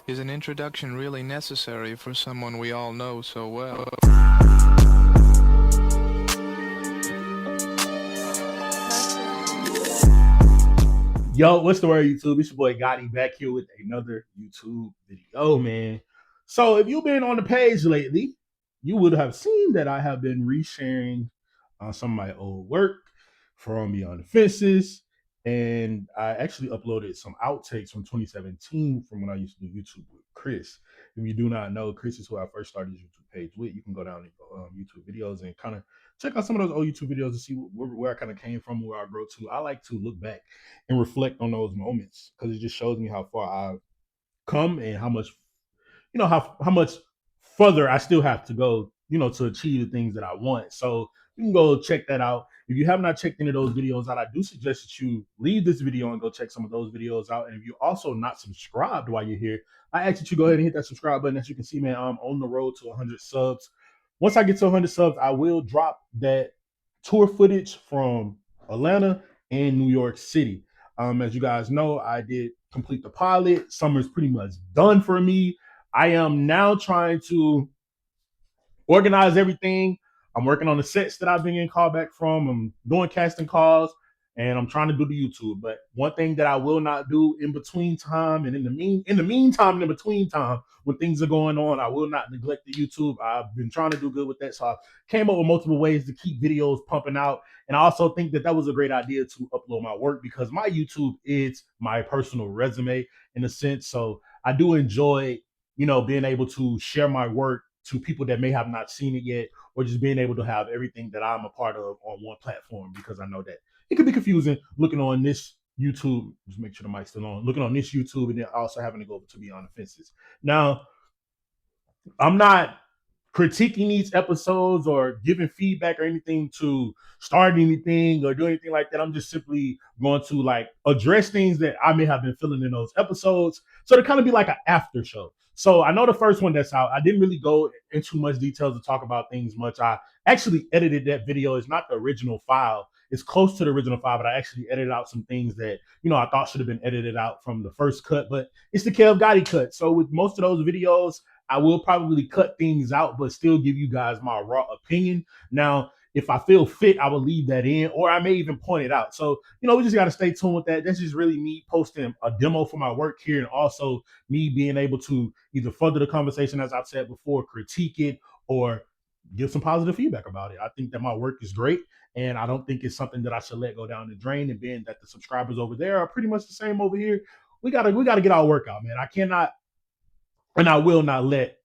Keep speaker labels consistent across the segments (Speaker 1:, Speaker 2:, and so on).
Speaker 1: Is an introduction really necessary for someone we all know so well?
Speaker 2: Yo, what's the word, YouTube? It's your boy Gotti back here with another YouTube video, man. So, if you've been on the page lately, you would have seen that I have been resharing some of my old work from Beyond the Fences. And I actually uploaded some outtakes from 2017 from when I used to do YouTube with Chris. If you do not know, Chris is who I first started this YouTube page with. You can go down and YouTube videos and kind of check out some of those old YouTube videos to see where I kind of came from, where I grew to. I like to look back and reflect on those moments because it just shows me how far I've come and how much, how much further I still have to go, to achieve the things that I want. So you can go check that out. If you have not checked any of those videos out, I do suggest that you leave this video and go check some of those videos out. And if you're also not subscribed while you're here, I ask that you go ahead and hit that subscribe button. As you can see, man, I'm on the road to 100 subs. Once I get to 100 subs, I will drop that tour footage from Atlanta and New York City. As you guys know, I did complete the pilot. Summer's pretty much done for me. I am now trying to organize everything. I'm working on the sets that I've been getting called back from. I'm doing casting calls and I'm trying to do the YouTube. But one thing that I will not do in between time and in the meantime and in between time when things are going on, I will not neglect the YouTube. I've been trying to do good with that. So I came up with multiple ways to keep videos pumping out. And I also think that that was a great idea to upload my work because my YouTube is my personal resume in a sense. So I do enjoy, being able to share my work to people that may have not seen it yet, or just being able to have everything that I'm a part of on one platform because I know that it could be confusing looking on this YouTube. Just make sure the mic's still on. Looking on this YouTube and then also having to go to Beyond the Fences. Now, I'm not critiquing these episodes or giving feedback or anything to start anything or do anything like that. I'm just simply going to like address things that I may have been feeling in those episodes. So to kind of be like an after show. So I know the first one that's out, I didn't really go into much detail to talk about things much. I actually edited that video. It's not the original file. It's close to the original file, but I actually edited out some things that, I thought should have been edited out from the first cut, but it's the Kev Gotti cut. So with most of those videos, I will probably cut things out, but still give you guys my raw opinion. Now, if I feel fit, I will leave that in, or I may even point it out. So, we just got to stay tuned with that. That's just really me posting a demo for my work here, and also me being able to either further the conversation, as I've said before, critique it, or give some positive feedback about it. I think that my work is great, and I don't think it's something that I should let go down the drain. And being that the subscribers over there are pretty much the same over here, we gotta get our work out, man. I cannot and I will not let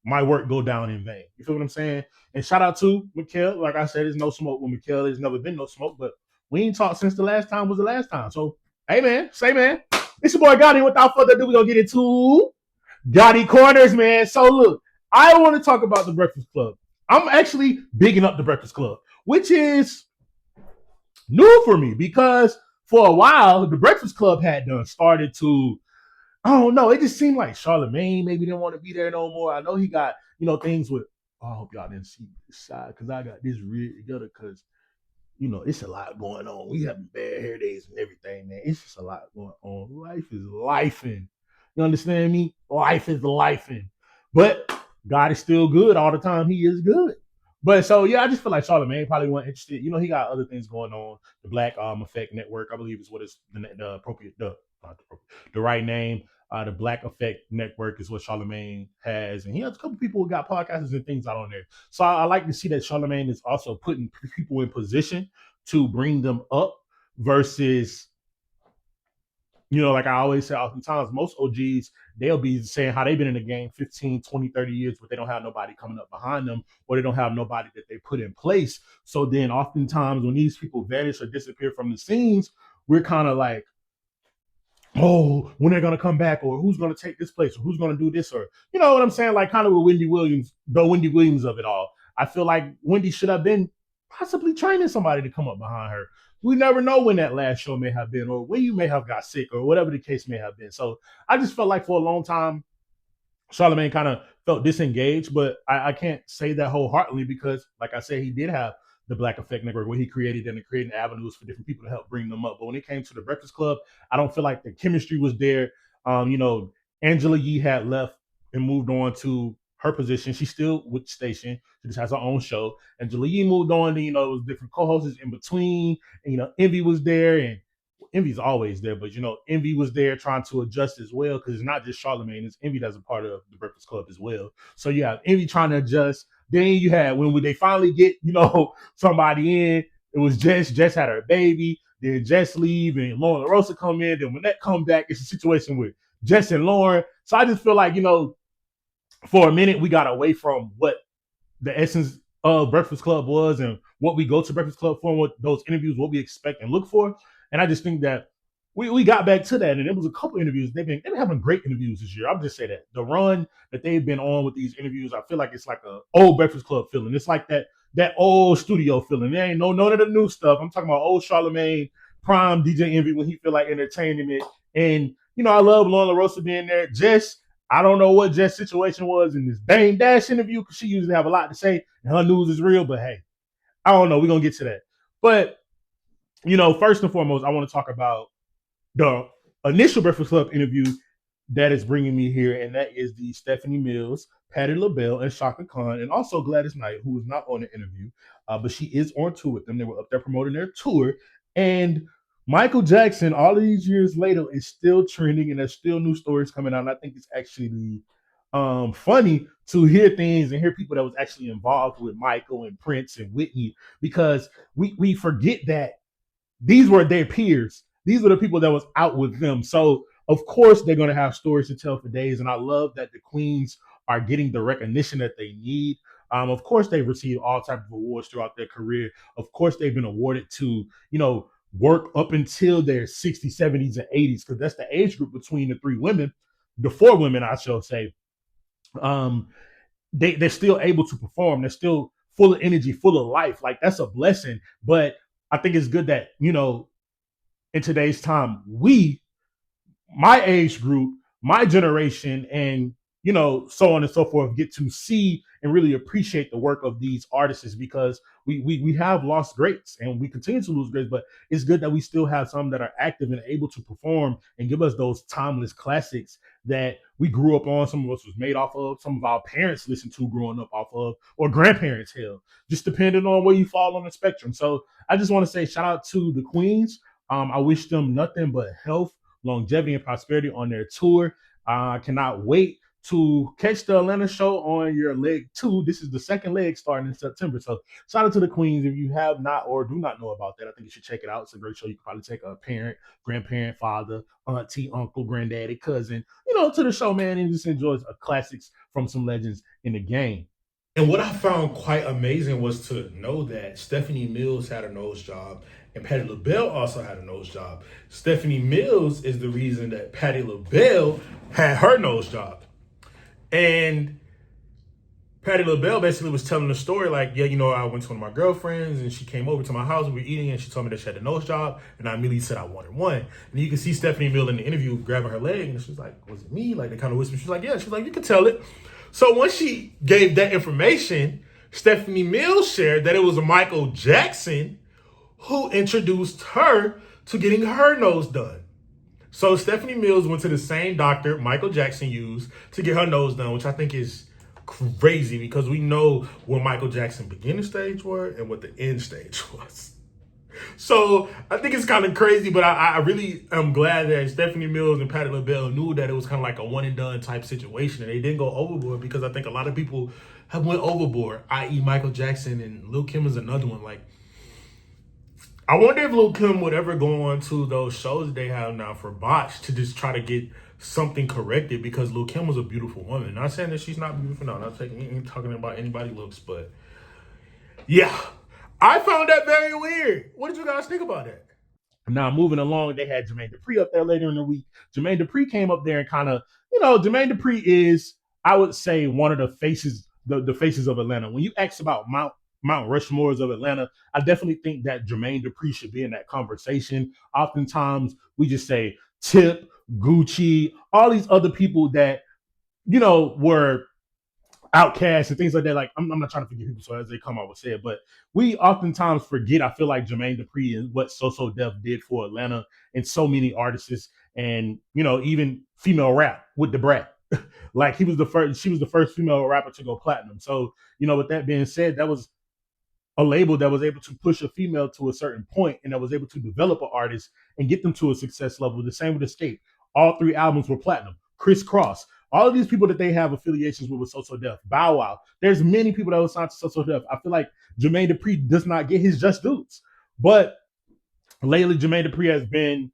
Speaker 2: my work go down in vain. You feel what I'm saying? And shout out to Mikhail. Like I said, there's no smoke with Mikhail. There's never been no smoke, but we ain't talked since the last time was the last time. So, hey man, say man. It's your boy Gotti. Without further ado, we're gonna get into Gotti Corners, man. So look, I want to talk about the Breakfast Club. I'm actually bigging up the Breakfast Club, which is new for me because for a while the Breakfast Club had done started to I don't know. It just seemed like Charlemagne maybe didn't want to be there no more. I know he got, things with, I hope y'all didn't see this side because I got this real together because, it's a lot going on. We having bad hair days and everything, man. It's just a lot going on. Life is lifing. You understand me? Life is lifing. But God is still good all the time. He is good. But so yeah, I just feel like Charlemagne probably wasn't interested. He got other things going on. The Black Effect Network, I believe, is what is the appropriate the right name. The Black Effect Network is what Charlemagne has, and he has a couple people who got podcasts and things out on there. So I like to see that Charlemagne is also putting people in position to bring them up versus, like I always say oftentimes, most OGs, they'll be saying how they've been in the game 15, 20, 30 years, but they don't have nobody coming up behind them or they don't have nobody that they put in place. So then oftentimes when these people vanish or disappear from the scenes, we're kind of like, oh, when they're gonna come back, or who's gonna take this place, or who's gonna do this, or you know what I'm saying? Like kind of with Wendy Williams, the Wendy Williams of it all. I feel like Wendy should have been possibly training somebody to come up behind her. We never know when that last show may have been, or when you may have got sick, or whatever the case may have been. So I just felt like for a long time, Charlemagne kind of felt disengaged, but I can't say that wholeheartedly because, like I said, he did have the Black Effect Network where he created and creating avenues for different people to help bring them up. But when it came to the Breakfast Club, I don't feel like the chemistry was there. Um, you know, Angela Yee had left and moved on to her position. She's still with the station. She just has her own show. Angela Yee moved on. And, it was different co-hosts in between. And, Envy was there, and Envy's always there, but Envy was there trying to adjust as well, because it's not just Charlamagne, it's Envy that's a part of the Breakfast Club as well. So you have Envy trying to adjust. Then you had when they finally get, somebody in, it was Jess. Jess had her baby. Then Jess leave and Lauren LaRosa come in. Then when that come back, it's a situation with Jess and Lauren. So I just feel like, for a minute we got away from what the essence of Breakfast Club was and what we go to Breakfast Club for, and what those interviews, what we expect and look for. And I just think that we got back to that, and it was a couple interviews. They've been having great interviews this year. I'll just say that the run that they've been on with these interviews, I feel like it's like a old Breakfast Club feeling. It's like that old studio feeling. There ain't none of the new stuff. I'm talking about old Charlamagne, prime DJ Envy when he feel like entertaining it. And I love Lauren LaRosa being there. Jess, I don't know what Jess' situation was in this Dame Dash interview, because she usually have a lot to say and her news is real. But hey, I don't know. We're gonna get to that. But first and foremost, I want to talk about the initial Breakfast Club interview that is bringing me here, and that is the Stephanie Mills, Patti LaBelle, and Chaka Khan, and also Gladys Knight, who was not on the interview, but she is on tour with them. They were up there promoting their tour, and Michael Jackson, all of these years later, is still trending, and there's still new stories coming out. And I think it's actually funny to hear things and hear people that was actually involved with Michael and Prince and Whitney, because we forget that these were their peers. These were the people that was out with them. So of course they're going to have stories to tell for days. And I love that the queens are getting the recognition that they need. Of course they've received all types of awards throughout their career. Of course they've been awarded to, work up until their 60s, 70s, and 80s, because that's the age group between the four women, I shall say. They're still able to perform. They're still full of energy, full of life. Like, that's a blessing. But I think it's good that, in today's time, my age group, my generation, and so on and so forth, get to see and really appreciate the work of these artists, because we have lost greats and we continue to lose greats, but it's good that we still have some that are active and able to perform and give us those timeless classics that we grew up on. Some of us was made off of, some of our parents listened to growing up off of, or grandparents, hell, just depending on where you fall on the spectrum. So I just want to say shout out to the queens. I wish them nothing but health, longevity, and prosperity on their tour. I cannot wait to catch the Atlanta show on your leg 2. This is the second leg starting in September. So shout out to the queens. If you have not or do not know about that, I think you should check it out. It's a great show. You can probably take a parent, grandparent, father, auntie, uncle, granddaddy, cousin, to the show, man, and just enjoy classics from some legends in the game. And what I found quite amazing was to know that Stephanie Mills had a nose job and Patti LaBelle also had a nose job. Stephanie Mills is the reason that Patti LaBelle had her nose job. And Patti LaBelle basically was telling the story like, yeah, I went to one of my girlfriends and she came over to my house, we were eating, and she told me that she had a nose job, and I immediately said I wanted one. And you can see Stephanie Mills in the interview grabbing her leg, and she's like, was it me? Like, they kind of whispered. She's like, yeah. She's like, you can tell it. So once she gave that information, Stephanie Mills shared that it was Michael Jackson who introduced her to getting her nose done. So Stephanie Mills went to the same doctor Michael Jackson used to get her nose done, which I think is crazy, because we know where Michael Jackson beginning stage were and what the end stage was. So I think it's kind of crazy, but I really am glad that Stephanie Mills and Patti LaBelle knew that it was kind of like a one and done type situation, and they didn't go overboard, because I think a lot of people have went overboard, i.e. Michael Jackson, and Lil' Kim is another one. Like, I wonder if Lil' Kim would ever go on to those shows that they have now for Botch to just try to get something corrected, because Lil' Kim was a beautiful woman. Not saying that she's not beautiful, no, not talking about anybody's looks, but yeah, I found that very weird. What did you guys think about that? Now, moving along, they had Jermaine Dupri up there later in the week. Jermaine Dupri came up there and kind of, Jermaine Dupri is, I would say, one of the faces, the faces of Atlanta. When you ask about Mount Rushmores of Atlanta, I definitely think that Jermaine Dupri should be in that conversation. Oftentimes, we just say Tip, Gucci, all these other people that, were outcasts and things like that. Like, I'm not trying to forget people, so as they come out with say it, but we oftentimes forget, I feel like, Jermaine Dupri and what So So Def did for Atlanta and so many artists. and even female rap with the Brat. Like she was the first female rapper to go platinum. So with that being said, that was a label that was able to push a female to a certain point and that was able to develop an artist and get them to a success level. The same with Escape. All 3 albums were platinum. Criss Cross. All of these people that they have affiliations with So So Def. Bow Wow. There's many people that were signed to So So Def. I feel like Jermaine Dupri does not get his just dues. But lately, Jermaine Dupri has been,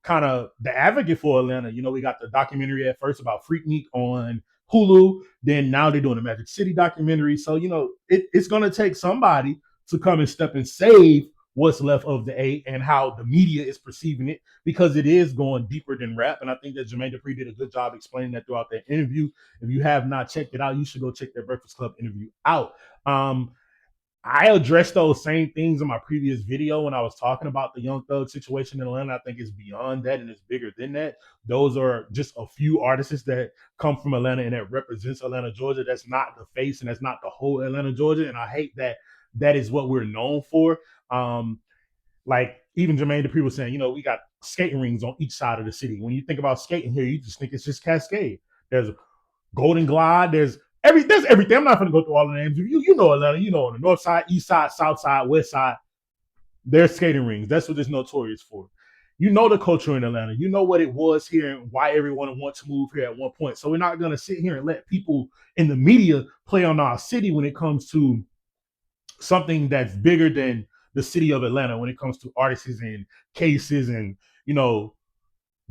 Speaker 2: kind of the advocate for Atlanta. We got the documentary at first about Freaknik on Hulu. Then now they're doing a Magic City documentary. So, it's going to take somebody to come and step and save what's left of the A and how the media is perceiving it, because it is going deeper than rap. And I think that Jermaine Dupri did a good job explaining that throughout that interview. If you have not checked it out, you should go check that Breakfast Club interview out. I addressed those same things in my previous video when I was talking about the Young Thug situation in Atlanta. I think it's beyond that and it's bigger than that. Those are just a few artists that come from Atlanta and that represents Atlanta, Georgia. That's not the face and that's not the whole Atlanta, Georgia. And I hate that that is what we're known for. Like even Jermaine Dupri was saying, we got skating rings on each side of the city. When you think about skating here, you just think it's just Cascade. There's Golden Glide. There's everything. I'm not going to go through all the names. You know Atlanta. On the north side, east side, south side, west side. There's skating rings. That's what it's notorious for. The culture in Atlanta. You know what it was here and why everyone wants to move here at one point. So we're not going to sit here and let people in the media play on our city when it comes to something that's bigger than the city of Atlanta, when it comes to artists and cases and,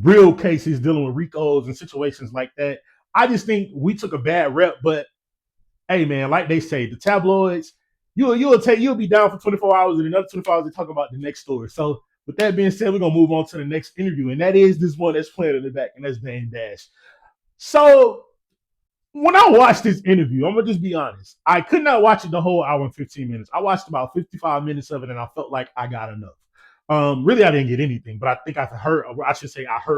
Speaker 2: real cases dealing with RICOs and situations like that. I just think we took a bad rep, but hey, man, like they say, the tabloids, you'll be down for 24 hours and another 24 hours to talk about the next story. So with that being said, we're gonna move on to the next interview, and that is this one that's playing in the back, and that's Dame Dash. So when I watched this interview, I'm gonna just be honest. I could not watch it the whole hour and 15 minutes. I watched about 55 minutes of it, and I felt like I got enough. Really, I didn't get anything, but I think I heard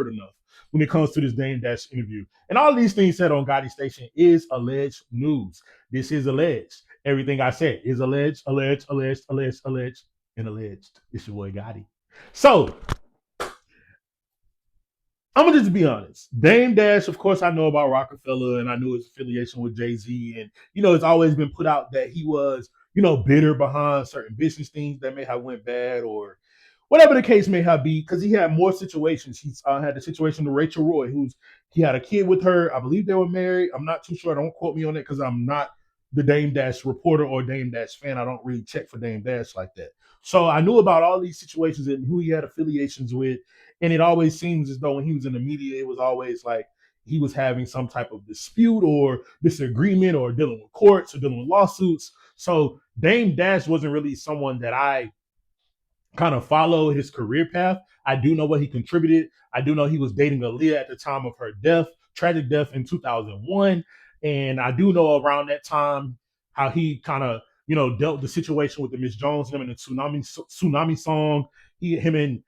Speaker 2: enough when it comes to this Dame Dash interview. And all of these things said on Gotti Station is alleged news. This is alleged. Everything I said is alleged, alleged, alleged, alleged, alleged, and alleged. It's your boy Gotti. So I'm gonna just be honest. Dame Dash, of course, I know about Rockefeller and I knew his affiliation with Jay-Z. And, it's always been put out that he was, bitter behind certain business things that may have went bad or whatever the case may have been, because he had more situations. He had the situation with Rachel Roy, he had a kid with her. I believe they were married. I'm not too sure. Don't quote me on it because I'm not the Dame Dash reporter or Dame Dash fan. I don't really check for Dame Dash like that. So I knew about all these situations and who he had affiliations with. And it always seems as though when he was in the media, it was always like he was having some type of dispute or disagreement or dealing with courts or dealing with lawsuits. So Dame Dash wasn't really someone that I kind of follow his career path. I do know what he contributed. I do know he was dating Aaliyah at the time of her death, tragic death in 2001. And I do know around that time how he kind of, dealt the situation with the Miss Jones, him and the tsunami song. Him and,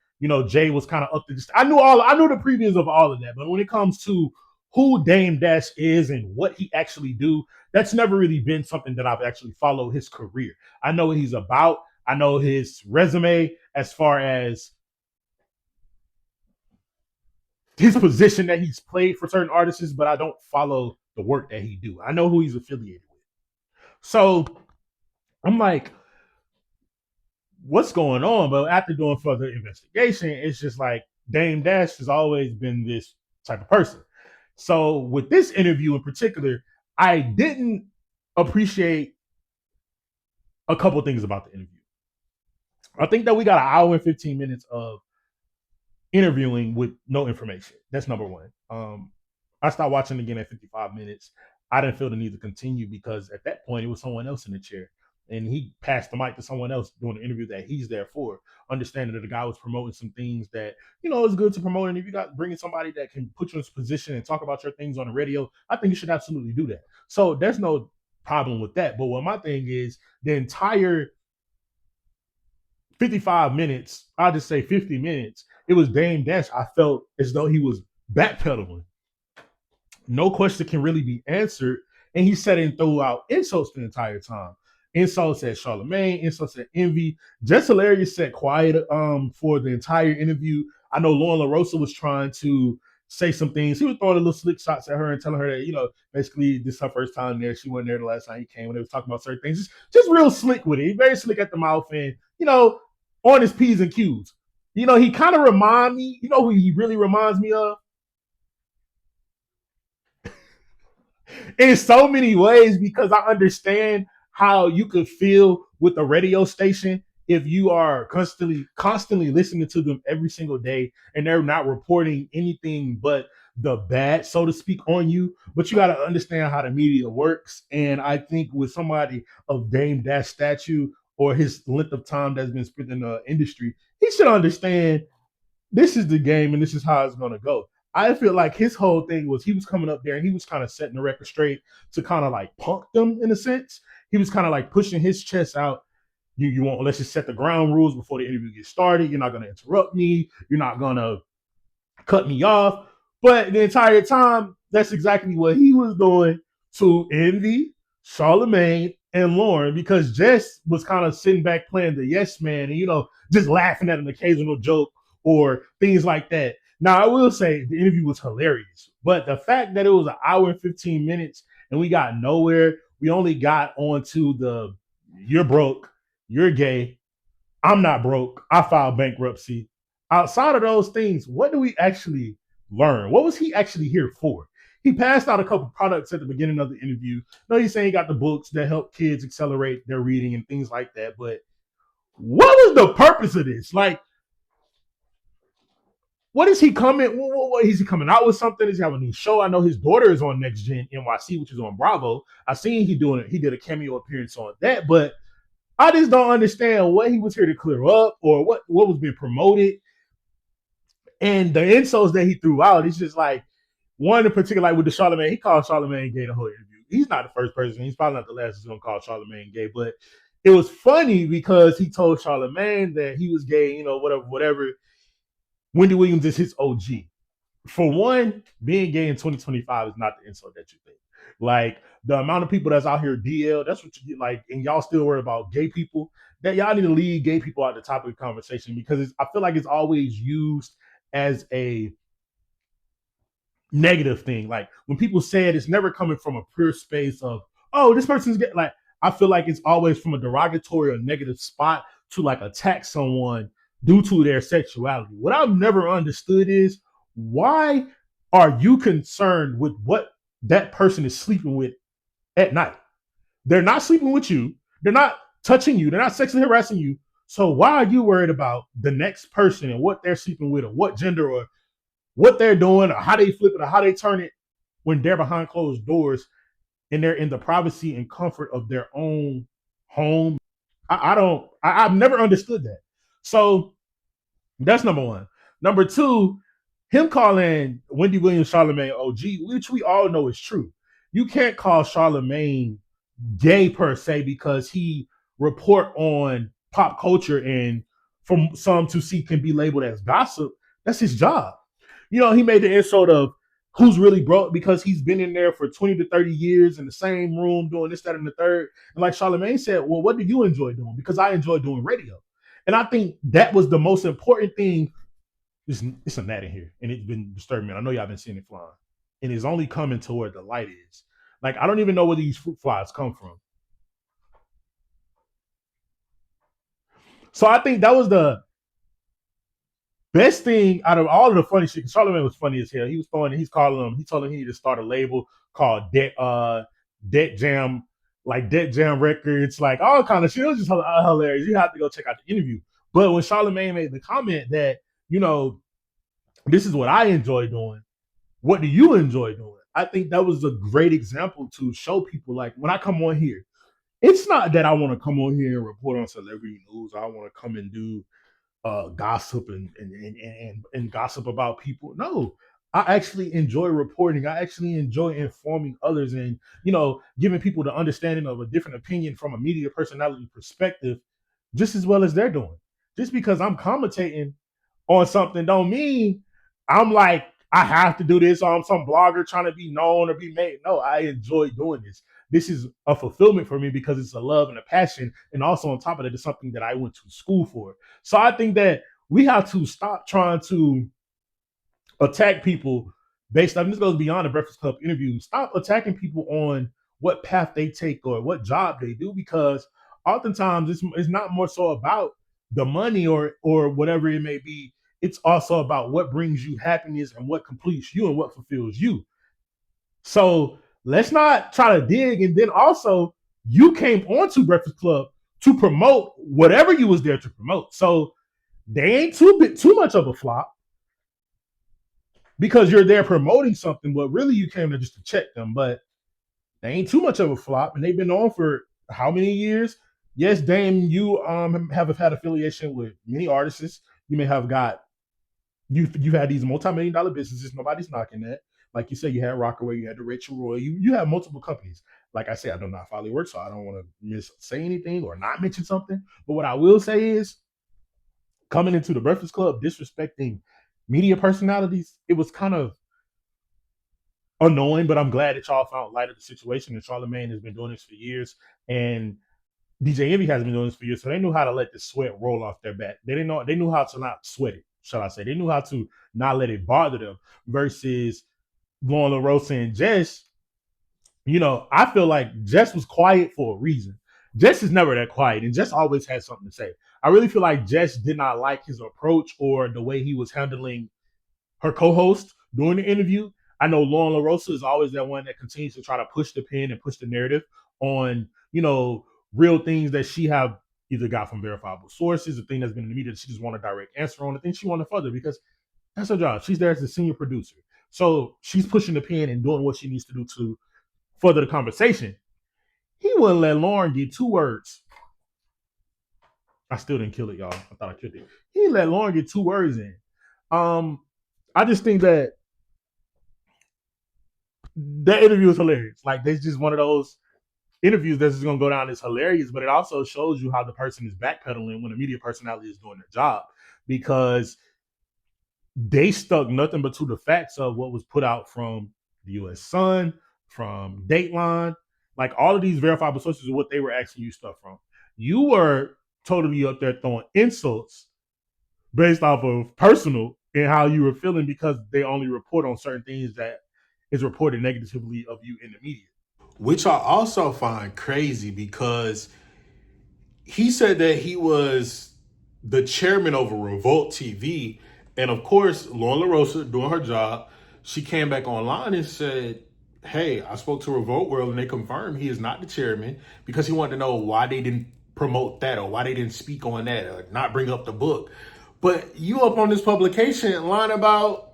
Speaker 2: Jay was kind of up to this. I knew the previews of all of that. But when it comes to who Dame Dash is and what he actually do, that's never really been something that I've actually followed his career. I know what he's about. I know his resume as far as his position that he's played for certain artists, but I don't follow the work that he do. I know who he's affiliated with. So I'm like, what's going on? But after doing further investigation, it's just like Dame Dash has always been this type of person. So with this interview in particular, I didn't appreciate a couple things about the interview. I think that we got an hour and 15 minutes of interviewing with no information. That's number one. I stopped watching again at 55 minutes. I didn't feel the need to continue because at that point it was someone else in the chair. And he passed the mic to someone else doing the interview that he's there for, understanding that the guy was promoting some things that, is good to promote. And if you got bringing somebody that can put you in this position and talk about your things on the radio, I think you should absolutely do that. So there's no problem with that. But what my thing is, the entire 55 minutes, I'll just say 50 minutes, it was Dame Dash. I felt as though he was backpedaling. No question can really be answered. And he said and threw out insults the entire time. Insults at Charlemagne, insults at Envy. Just Hilarious sat quiet for the entire interview. I know Lauren LaRosa was trying to say some things. He was throwing a little slick shots at her and telling her that, basically this is her first time there. She wasn't there the last time he came when they was talking about certain things. Just real slick with it. He's very slick at the mouth and, on his P's and Q's. He kind of remind me, who he really reminds me of? In so many ways, because I understand how you could feel with a radio station if you are constantly listening to them every single day and they're not reporting anything but the bad, so to speak, on you. But you got to understand how the media works. And I think with somebody of Dame Dash stature or his length of time that's been spent in the industry, he should understand this is the game and this is how it's going to go. I feel like his whole thing was he was coming up there and he was kind of setting the record straight to kind of like punk them in a sense. He was kind of like pushing his chest out. You won't, let's just set the ground rules before the interview gets started. You're not going to interrupt me. You're not going to cut me off. But the entire time, that's exactly what he was doing to Envy, Charlemagne, and Lauren, because Jess was kind of sitting back playing the yes man and, just laughing at an occasional joke or things like that. Now, I will say the interview was hilarious, but the fact that it was an hour and 15 minutes and we got nowhere, we only got onto the you're broke, you're gay, I'm not broke, I filed bankruptcy. Outside of those things, what do we actually learn? What was he actually here for? He passed out a couple products at the beginning of the interview. No, he's saying he got the books that help kids accelerate their reading and things like that. But what was the purpose of this? Like, what is he coming? What is he coming out with something? Does he have a new show? I know his daughter is on Next Gen NYC, which is on Bravo. I seen he doing it. He did a cameo appearance on that, but I just don't understand what he was here to clear up or what was being promoted. And the insults that he threw out, it's just like one in particular, like with the Charlemagne, he called Charlemagne gay the whole interview. He's not the first person. He's probably not the last who's going to call Charlemagne gay, but it was funny because he told Charlemagne that he was gay, whatever. Wendy Williams is his OG. For one, being gay in 2025 is not the insult that you think. Like the amount of people that's out here DL, that's what you get. Like, and y'all still worry about gay people. That y'all need to leave gay people out the topic of conversation because I feel like it's always used as a negative thing. Like when people say it, it's never coming from a pure space of, oh, this person's gay. Like I feel like it's always from a derogatory or negative spot to like attack someone due to their sexuality. What I've never understood is why are you concerned with what that person is sleeping with at night? They're not sleeping with you. They're not touching you. They're not sexually harassing you. So why are you worried about the next person and what they're sleeping with or what gender or what they're doing or how they flip it or how they turn it when they're behind closed doors and they're in the privacy and comfort of their own home? I've never understood that. So that's number one. Number two, him calling Wendy Williams Charlemagne OG, which we all know is true. You can't call Charlemagne gay per se because he report on pop culture and from some to see can be labeled as gossip. That's his job. He made the insult of who's really broke because he's been in there for 20 to 30 years in the same room doing this, that, and the third. And like Charlemagne said, well, what do you enjoy doing? Because I enjoy doing radio. And I think that was the most important thing. It's a gnat in here, and it's been disturbing me. I know y'all been seeing it flying, and it's only coming to where the light is. Like, I don't even know where these fruit flies come from. So I think that was the best thing out of all of the funny shit. Charlemagne was funny as hell. He told him he needed to start a label called Debt Jam, like Debt Jam Records, like all kind of shit. It was just hilarious. You have to go check out the interview. But when Charlemagne made the comment that, this is what I enjoy doing, what do you enjoy doing? I think that was a great example to show people, like, when I come on here, it's not that I want to come on here and report on celebrity news. I want to come and do gossip and gossip about people. No, I actually enjoy reporting. I actually enjoy informing others and, giving people the understanding of a different opinion from a media personality perspective, just as well as they're doing. Just because I'm commentating on something don't mean I'm like, I have to do this or I'm some blogger trying to be known or be made. No, I enjoy doing this. this is a fulfillment for me because it's a love and a passion. And also on top of it, it's something that I went to school for. So I think that we have to stop trying to attack people based on this goes beyond the Breakfast Club interview. Stop attacking people on what path they take or what job they do because oftentimes it's not more so about the money or whatever it may be. It's also about what brings you happiness and what completes you and what fulfills you. So let's not try to dig. And then also, you came onto Breakfast Club to promote whatever you was there to promote. So they ain't too much of a flop because you're there promoting something, but really you came there just to check them. But they ain't too much of a flop, and they've been on for how many years? Yes, Dame, you have had affiliation with many artists. You may have got you've had these multi-million dollar businesses. Nobody's knocking that. Like you said, you had Rockaway, you had the Rachel Roy, you have multiple companies. Like I said, I do not follow your work, so I don't want to say anything or not mention something. But what I will say is coming into the Breakfast Club, disrespecting media personalities, it was kind of annoying, but I'm glad that y'all found light of the situation. And Charlamagne has been doing this for years, and DJ Envy has been doing this for years, so they knew how to let the sweat roll off their back. They didn't know they knew how to not sweat it, shall I say? They knew how to not let it bother them. Versus Lauren LaRosa and Jess, I feel like Jess was quiet for a reason. Jess is never that quiet, and Jess always has something to say. I really feel like Jess did not like his approach or the way he was handling her co-host during the interview. I know Lauren LaRosa is always that one that continues to try to push the pin and push the narrative on, real things that she have either got from verifiable sources, a thing that's been in the media that she just want a direct answer on, the thing she want to further because that's her job. She's there as a senior producer. So she's pushing the pin and doing what she needs to do to further the conversation. He wouldn't let Lauren get 2 words. I still didn't kill it, y'all. I thought I killed it. He let Lauren get 2 words in. I just think that interview was hilarious. Like, that's just one of those interviews that's just gonna go down as hilarious, but it also shows you how the person is backpedaling when a media personality is doing their job because they stuck nothing but to the facts of what was put out from the U.S. Sun, from Dateline, like all of these verifiable sources of what they were asking you stuff from. You were totally up there throwing insults based off of personal and how you were feeling because they only report on certain things that is reported negatively of you in the media.
Speaker 3: Which I also find crazy because he said that he was the chairman over Revolt TV. And of course, Lauren LaRosa, doing her job, she came back online and said, hey, I spoke to Revolt World and they confirmed he is not the chairman because he wanted to know why they didn't promote that or why they didn't speak on that or not bring up the book. But you up on this publication lying about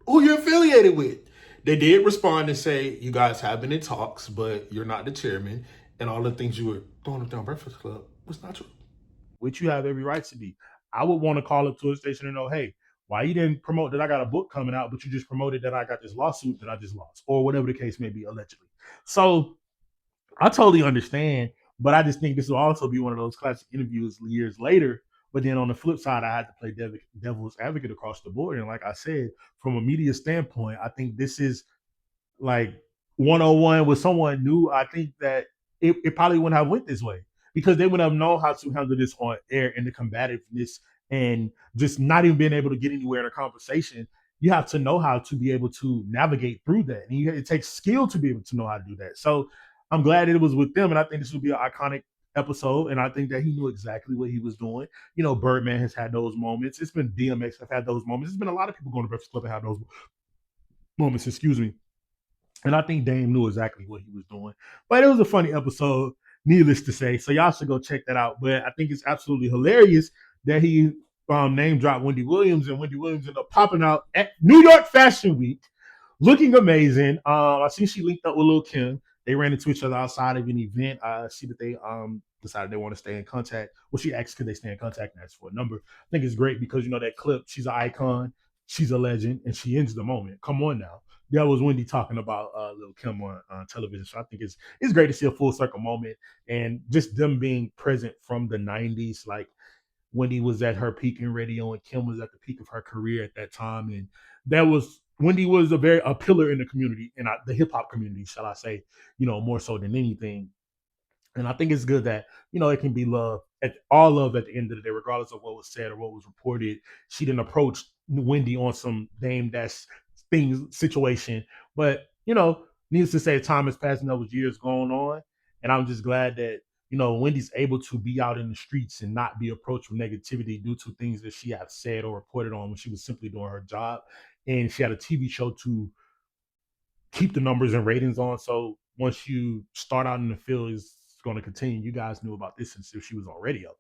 Speaker 3: who you're affiliated with. They did respond and say, you guys have been in talks, but you're not the chairman. And all the things you were throwing up down Breakfast Club was not true.
Speaker 2: Which you have every right to be. I would want to call up to a station and know, hey, why you didn't promote that I got a book coming out, but you just promoted that I got this lawsuit that I just lost, or whatever the case may be, allegedly. So I totally understand, but I just think this will also be one of those classic interviews years later. But then on the flip side, I had to play devil's advocate across the board. And like I said, from a media standpoint, I think this is like 101 with someone new. I think that it probably wouldn't have went this way because they would have known how to handle this on air and the combativeness and just not even being able to get anywhere in a conversation. You have to know how to be able to navigate through that. And it takes skill to be able to know how to do that. So I'm glad it was with them. And I think this will be an iconic episode. And I think that he knew exactly what he was doing. Birdman has had those moments. It's been DMX have had those moments. It's been a lot of people going to Breakfast Club and have those moments, excuse me. And I think Dame knew exactly what he was doing. But it was a funny episode, needless to say. So y'all should go check that out. But I think it's absolutely hilarious that he name dropped Wendy Williams, and Wendy Williams ended up popping out at New York Fashion Week, looking amazing. I see she linked up with Lil Kim. They ran into each other outside of an event. I see that they decided they want to stay in contact. Well, she asked could they stay in contact and asked for a number. I think it's great because that clip, she's an icon, she's a legend, and she ends the moment. Come on now. That was Wendy talking about Lil Kim on television. So I think it's great to see a full circle moment and just them being present from the 90s. Like Wendy was at her peak in radio and Kim was at the peak of her career at that time. And that was Wendy was a pillar in the community, in the hip hop community, shall I say, more so than anything. And I think it's good that, it can be all love at the end of the day, regardless of what was said or what was reported. She didn't approach Wendy on some Dame Dash thing situation. But, needless to say, time has passed and those years going on. And I'm just glad that, Wendy's able to be out in the streets and not be approached with negativity due to things that she had said or reported on when she was simply doing her job. And she had a TV show to keep the numbers and ratings on. So once you start out in the field, it's going to continue. You guys knew about this since she was on radio.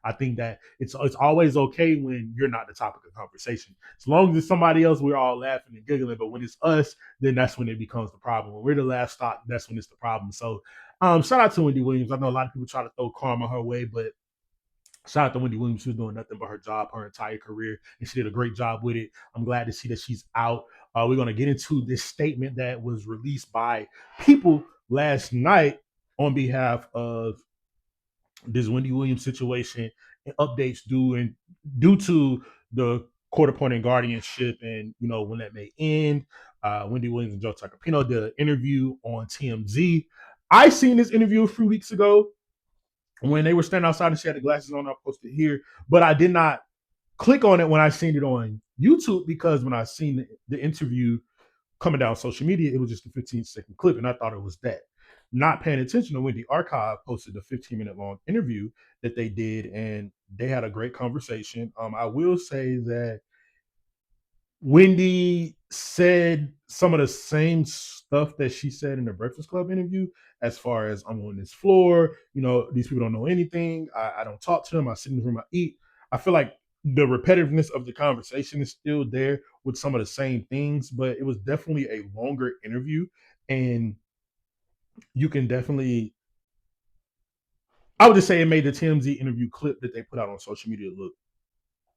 Speaker 2: I think that it's always okay when you're not the topic of conversation. As long as it's somebody else, we're all laughing and giggling. But when it's us, then that's when it becomes the problem. When we're the last stop, that's when it's the problem. So shout out to Wendy Williams. I know a lot of people try to throw karma her way, but shout out to Wendy Williams. She was doing nothing but her job her entire career, and she did a great job with it. I'm glad to see that she's out. We're going to get into this statement that was released by people last night on behalf of this Wendy Williams situation and updates due to the court-appointed guardianship and when that may end. Wendy Williams and Joe Tacopino did an interview on TMZ. I seen this interview a few weeks ago when they were standing outside and she had the glasses on. I posted here, but I did not click on it when I seen it on YouTube because when I seen the interview coming down social media, it was just a 15-second clip, and I thought it was that. Not paying attention to Wendy Archive posted a 15-minute long interview that they did, and they had a great conversation. I will say that Wendy said some of the same stuff that she said in the Breakfast Club interview, as far as I'm on this floor, these people don't know anything. I don't talk to them. I sit in the room, I eat. I feel like the repetitiveness of the conversation is still there with some of the same things, but it was definitely a longer interview. And you can definitely, I would just say it made the TMZ interview clip that they put out on social media look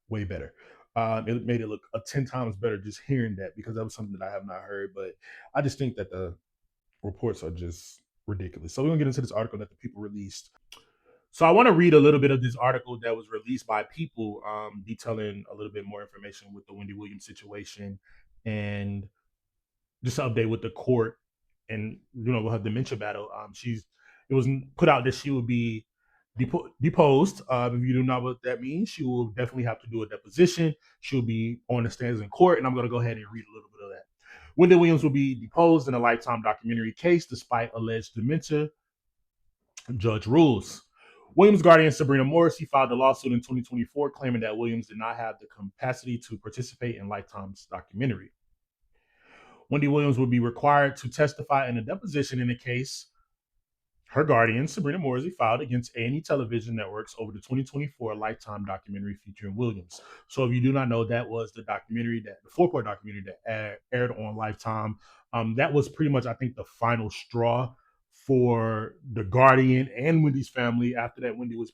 Speaker 2: way better. It made it look 10 times better just hearing that, because that was something that I have not heard. But I just think that the reports are just ridiculous. So we're going to get into this article that the people released. So I want to read a little bit of this article that was released by People, detailing a little bit more information with the Wendy Williams situation and just an update with the court and with her dementia battle. It was put out that she would be deposed. If you do not know what that means, she will definitely have to do a deposition. She'll be on the stands in court, and I'm going to go ahead and read a little bit of that. Wendy Williams will be deposed in a Lifetime documentary case despite alleged dementia. Judge rules. Williams' guardian, Sabrina Morrissey, filed a lawsuit in 2024 claiming that Williams did not have the capacity to participate in Lifetime's documentary. Wendy Williams would be required to testify in a deposition in the case her guardian, Sabrina Morrissey, filed against A&E Television Networks over the 2024 Lifetime documentary featuring Williams. So if you do not know, that was the four-part documentary that aired on Lifetime. That was pretty much, I think, the final straw for the guardian and Wendy's family. After that, Wendy was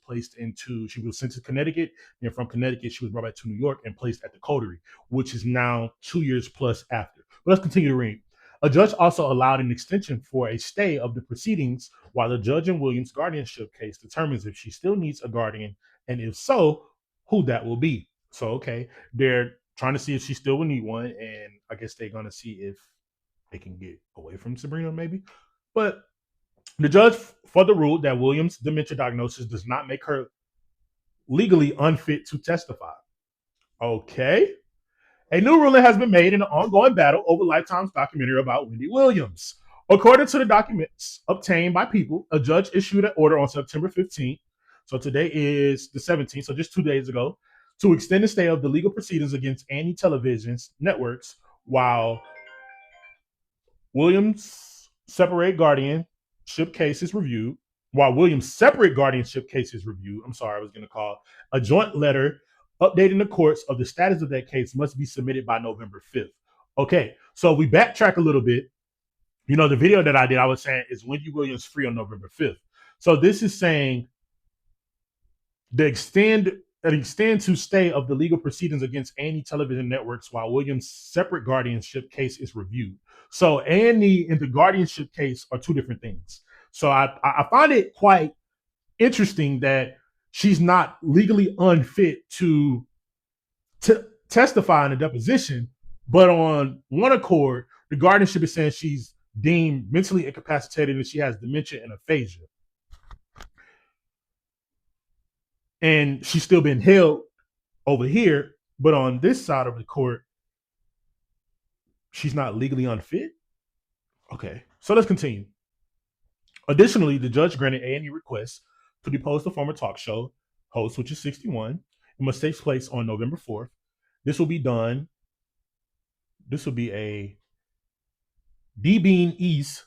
Speaker 2: she was sent to Connecticut, and from Connecticut, she was brought back to New York and placed at the Coterie, which is now 2 years plus after. But let's continue to read. A judge also allowed an extension for a stay of the proceedings while the judge in Williams' guardianship case determines if she still needs a guardian, and if so, who that will be. So, okay, they're trying to see if she still will need one, and I guess they're going to see if they can get away from Sabrina, maybe. But the judge further ruled that Williams' dementia diagnosis does not make her legally unfit to testify. Okay. A new ruling has been made in the ongoing battle over Lifetime's documentary about Wendy Williams. According to the documents obtained by People, a judge issued an order on September 15th, so today is the 17th, so just 2 days ago, to extend the stay of the legal proceedings against A&E Television's networks while Williams' separate guardianship case is reviewed. I'm sorry, I was going to call a joint letter updating the courts of the status of that case must be submitted by November 5th. Okay, so we backtrack a little bit. The video that I did, I was saying, is Wendy Williams free on November 5th. So this is saying the extend to stay of the legal proceedings against A&E Television Networks while Williams' separate guardianship case is reviewed. So A&E and the guardianship case are two different things. So I find it quite interesting that she's not legally unfit to testify in a deposition, But on one accord, the guardianship is saying she's deemed mentally incapacitated and she has dementia and aphasia. And she's still been held over here, but on this side of the court, she's not legally unfit. Okay, so let's continue. Additionally, the judge granted A&E requests to depose the former talk show host, which is 61. It must take place on November 4th. This will be done. This will be a Debinese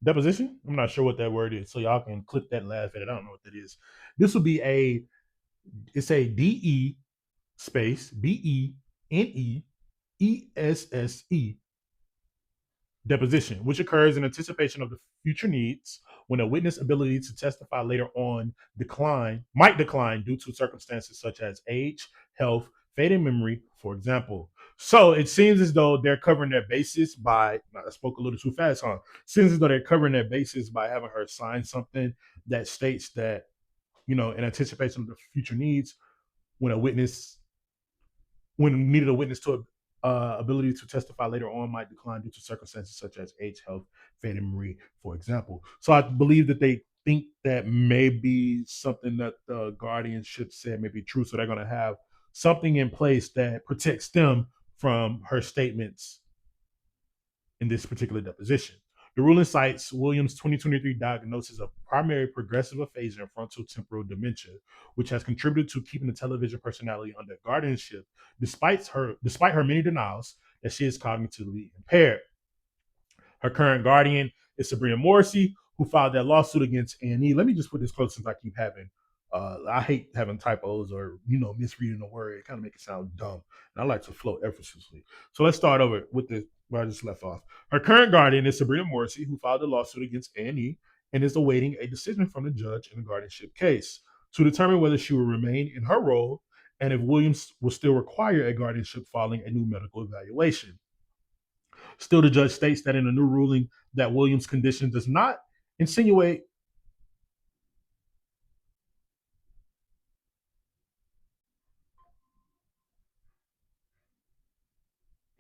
Speaker 2: deposition. I'm not sure what that word is, so y'all can click that and laugh at it. I don't know what that is. This will be it's a DE space BENEESSE deposition, which occurs in anticipation of the future needs when a witness' ability to testify later on might decline due to circumstances such as age, health, fading memory, for example. So it seems as though they're covering their bases by, I spoke a little too fast, huh? Seems as though they're covering their bases by having her sign something that states that, in anticipation of the future needs, when needed a witness to ability to testify later on might decline due to circumstances such as age, health, fading memory, for example. So I believe that they think that maybe something that the guardianship said may be true. So they're going to have something in place that protects them from her statements in this particular deposition. The ruling cites Williams' 2023 diagnosis of primary progressive aphasia and frontal temporal dementia, which has contributed to keeping the television personality under guardianship, despite her many denials that she is cognitively impaired. Her current guardian is Sabrina Morrissey, who filed that lawsuit against A&E. Let me just put this close since I keep having. I hate having typos or misreading a word. It kind of makes it sound dumb, and I like to flow effortlessly. So let's start over with this where I just left off. Her current guardian is Sabrina Morrissey, who filed a lawsuit against A&E and is awaiting a decision from the judge in the guardianship case to determine whether she will remain in her role and if Williams will still require a guardianship following a new medical evaluation. Still, the judge states that in a new ruling that Williams' condition does not insinuate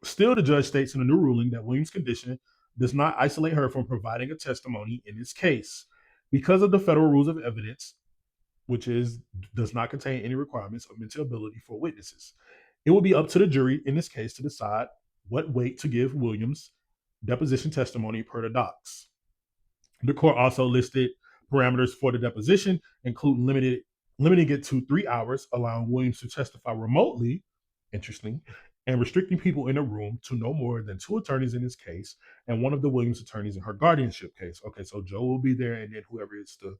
Speaker 2: Still, the judge states in a new ruling that Williams' condition does not isolate her from providing a testimony in this case. Because of the federal rules of evidence, which does not contain any requirements of mental ability for witnesses, it will be up to the jury in this case to decide what weight to give Williams' deposition testimony per the docs. The court also listed parameters for the deposition, including limiting it to 3 hours, allowing Williams to testify remotely, interesting, and restricting people in the room to no more than 2 attorneys in this case and one of the Williams attorneys in her guardianship case. Okay, so Joe will be there and then whoever is the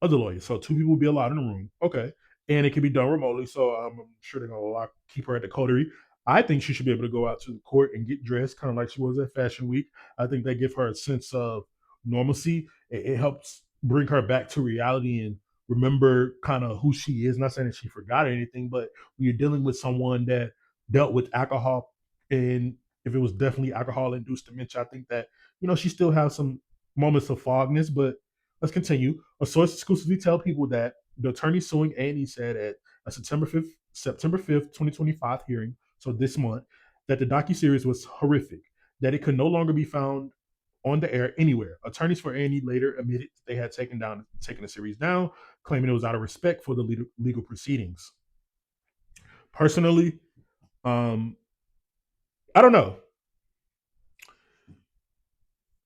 Speaker 2: other lawyer. So 2 people will be allowed in the room. Okay. And it can be done remotely. So I'm sure they're going to keep her at the coterie. I think she should be able to go out to the court and get dressed kind of like she was at Fashion Week. I think they give her a sense of normalcy. It helps bring her back to reality and remember kind of who she is. Not saying that she forgot anything, but when you're dealing with someone that dealt with alcohol, and if it was definitely alcohol-induced dementia, I think that, she still has some moments of fogness, but let's continue. A source exclusively tell people that the attorney suing A&E said at a September 5th, 2025 hearing, so this month, that the docuseries was horrific, that it could no longer be found on the air anywhere. Attorneys for A&E later admitted they had taken the series down, claiming it was out of respect for the legal proceedings. Personally, I don't know.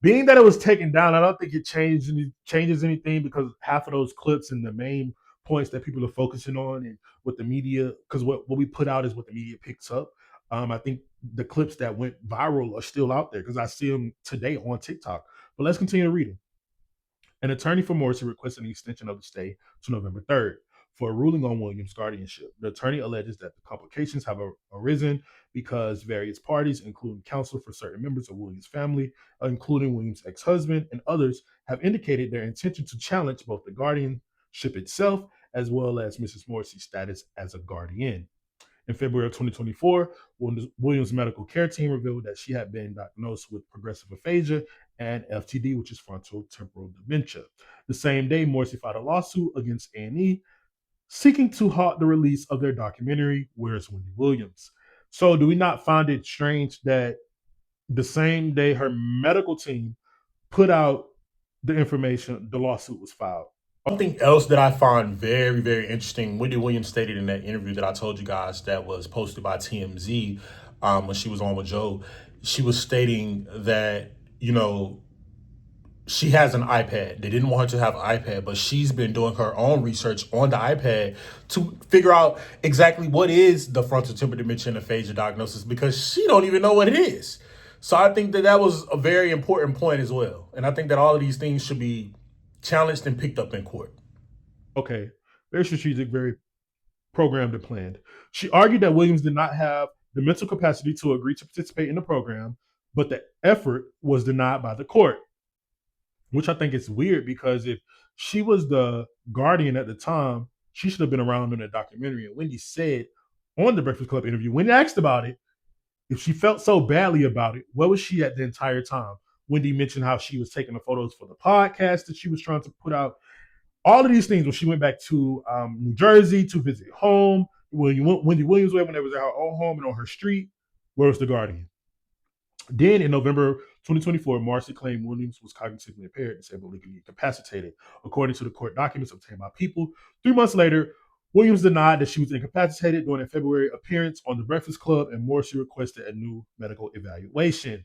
Speaker 2: Being that it was taken down, I don't think it changes anything because half of those clips and the main points that people are focusing on and what the media, because what we put out is what the media picks up. I think the clips that went viral are still out there because I see them today on TikTok. But let's continue reading. An attorney for Morrissey requested an extension of the stay to November 3rd for a ruling on Williams' guardianship. The attorney alleges that the complications have arisen because various parties, including counsel for certain members of Williams' family, including Williams' ex-husband and others, have indicated their intention to challenge both the guardianship itself as well as Mrs. Morrissey's status as a guardian. In February of 2024, Williams' medical care team revealed that she had been diagnosed with progressive aphasia and FTD, which is frontal temporal dementia. The same day, Morrissey filed a lawsuit against A&E, seeking to halt the release of their documentary, Where's Wendy Williams? So, do we not find it strange that the same day her medical team put out the information, the lawsuit was filed?
Speaker 3: Something else that I find very, very interesting, Wendy Williams stated in that interview that I told you guys that was posted by TMZ when she was on with Joe, she was stating that, she has an iPad. They didn't want her to have an iPad, but she's been doing her own research on the iPad to figure out exactly what is the frontal temporal dementia and aphasia diagnosis, because she don't even know what it is. So I think that was a very important point as well. And I think that all of these things should be challenged and picked up in court.
Speaker 2: Okay, very strategic, very programmed and planned. She argued that Williams did not have the mental capacity to agree to participate in the program, but the effort was denied by the court, which I think is weird because if she was the guardian at the time, she should have been around in the documentary. And Wendy said on the Breakfast Club interview, when asked about it, if she felt so badly about it, where was she at the entire time? Wendy mentioned how she was taking the photos for the podcast that she was trying to put out. All of these things when she went back to New Jersey to visit home, when Wendy Williams went when they was at her own home and on her street, where was the guardian? Then in November 2024, Marcy claimed Williams was cognitively impaired and disabled, legally incapacitated. According to the court documents obtained by People, 3 months later, Williams denied that she was incapacitated during a February appearance on The Breakfast Club, and Morrissey requested a new medical evaluation.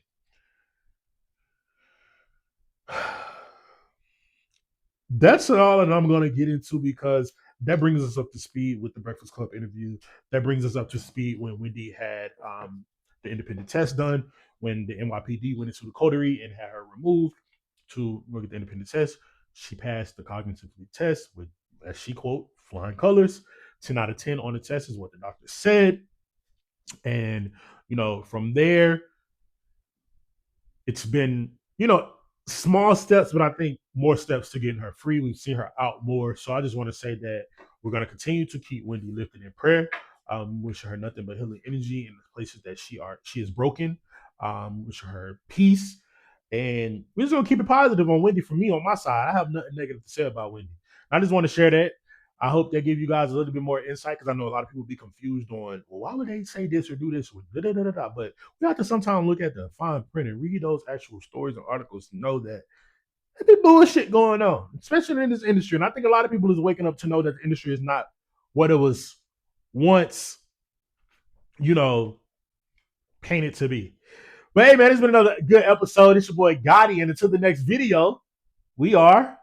Speaker 2: That's all that I'm going to get into because that brings us up to speed with the Breakfast Club interview. That brings us up to speed when Wendy had the independent test done, when the NYPD went into the coterie and had her removed to look at the independent test. She passed the cognitive test with, as she quote, flying colors. 10 out of 10 on the test is what the doctor said. And, from there, it's been, small steps, but I think more steps to getting her free. We've seen her out more. So I just want to say that we're going to continue to keep Wendy lifted in prayer. Wishing her nothing but healing energy in the places that she is broken. Wishing her peace. And we're just going to keep it positive on Wendy. For me, on my side, I have nothing negative to say about Wendy. I just want to share that. I hope that give you guys a little bit more insight because I know a lot of people be confused on, well, why would they say this or do this? But we have to sometimes look at the fine print and read those actual stories and articles to know that there's bullshit going on, especially in this industry. And I think a lot of people is waking up to know that the industry is not what it was once, painted to be. But hey, man, it's been another good episode. It's your boy Gotti, and until the next video, we are